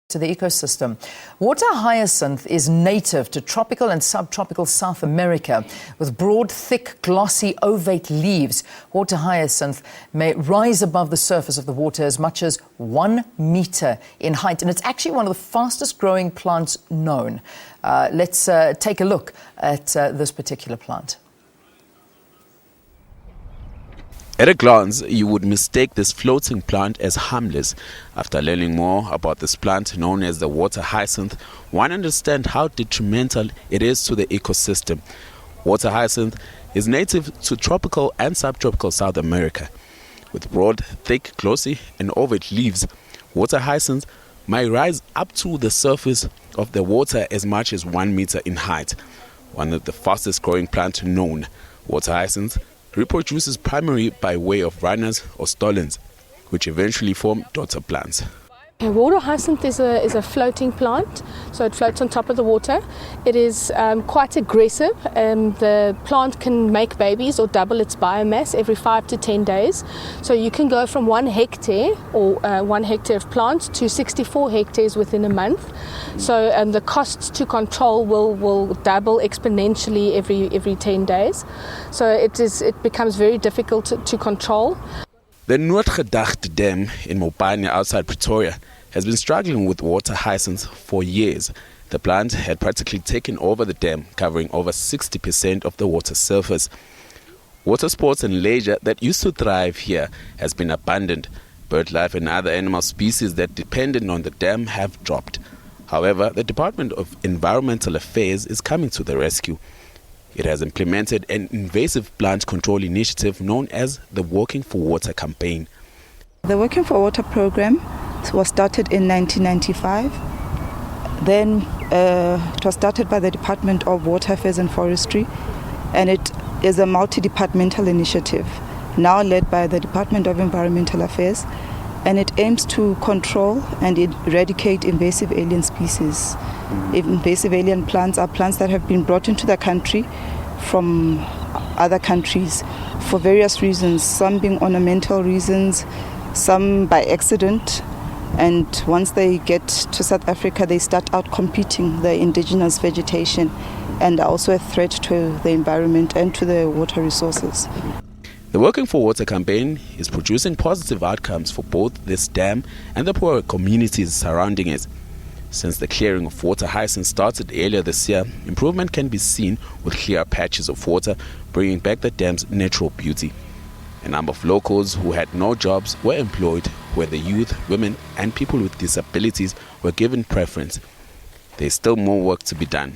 To the ecosystem. Water hyacinth is native to tropical and subtropical South America with broad, thick, glossy, ovate leaves. Water hyacinth may rise above the surface of the water as much as 1 meter in height, and it's actually one of the fastest growing plants known. Let's take a look at this particular plant. At a glance, you would mistake this floating plant as harmless. After learning more about this plant known as the water hyacinth, one understands how detrimental it is to the ecosystem. Water hyacinth is native to tropical and subtropical South America. With broad, thick, glossy and ovate leaves, water hyacinth may rise up to the surface of the water as much as 1 meter in height. One of the fastest growing plants known, water hyacinth reproduces primarily by way of runners or stolons, which eventually form daughter plants. Water hyacinth is a floating plant, so it floats on top of the water. It is quite aggressive. The plant can make babies or double its biomass every 5 to 10 days. So you can go from 1 hectare or 1 hectare of plants to 64 hectares within a month. So the costs to control will double exponentially every 10 days. So it becomes very difficult to control. The Nooitgedacht Dam in Morula outside Pretoria has been struggling with water hyacinth for years. The plant had practically taken over the dam, covering over 60% of the water surface. Water sports and leisure that used to thrive here has been abandoned. Bird life and other animal species that depended on the dam have dropped. However, the Department of Environmental Affairs is coming to the rescue. It has implemented an invasive plant control initiative known as the Working for Water campaign. The Working for Water program was started in 1995. Then it was started by the Department of Water Affairs and Forestry, and it is a multi-departmental initiative now led by the Department of Environmental Affairs, and it aims to control and eradicate invasive alien species. Invasive alien plants are plants that have been brought into the country from other countries for various reasons, some being ornamental reasons, some by accident. And once they get to South Africa, they start out competing the indigenous vegetation and are also a threat to the environment and to the water resources. The Working for Water campaign is producing positive outcomes for both this dam and the poorer communities surrounding it. Since the clearing of water hyacinth started earlier this year, improvement can be seen with clear patches of water, bringing back the dam's natural beauty. A number of locals who had no jobs were employed, where the youth, women and people with disabilities were given preference. There is still more work to be done.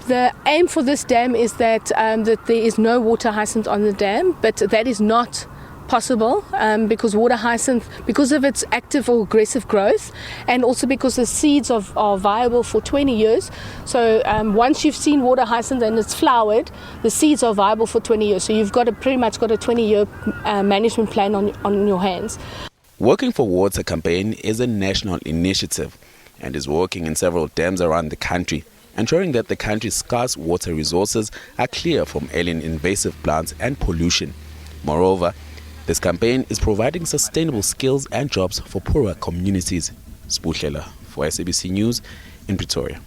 The aim for this dam is that there is no water hyacinth on the dam, but that is not possible because water hyacinth, because of its active or aggressive growth, and also because the seeds are viable for 20 years. So once you've seen water hyacinth and it's flowered, the seeds are viable for 20 years. So you've pretty much got a 20-year management plan on your hands. Working for Water campaign is a national initiative and is working in several dams around the country, ensuring that the country's scarce water resources are clear from alien invasive plants and pollution. Moreover, this campaign is providing sustainable skills and jobs for poorer communities. Sputlela for SABC News in Pretoria.